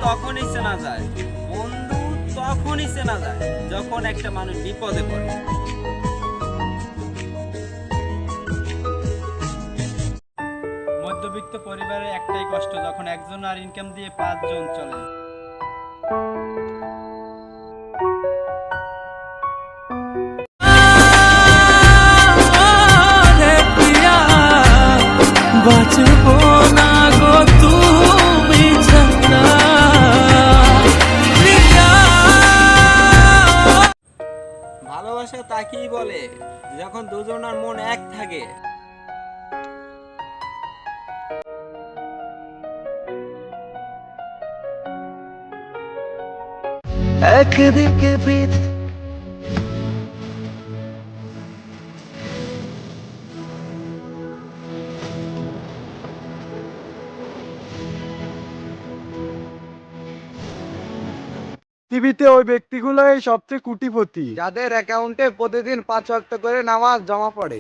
তখনই চেনা যায়, বন্ধু তখনই চেনা যায় যখন একটা মানুষ বিপদে পড়ে। মধ্যবিত্ত পরিবারের একটাই কষ্ট, যখন একজন আর ইনকাম দিয়ে 5 জন চলে। বাঁচবো না গো তুমি ছাড়া। ভালোবাসা তাকেই বলে যখন দুজনের মন এক থাকে। একদিকে বৃত পৃথিবীতে ওই ব্যক্তিগুলোই সবচেয়ে কোটিপতি যাদের অ্যাকাউন্টে প্রতিদিন 5 ওয়াক্ত করে নামাজ জমা পড়ে।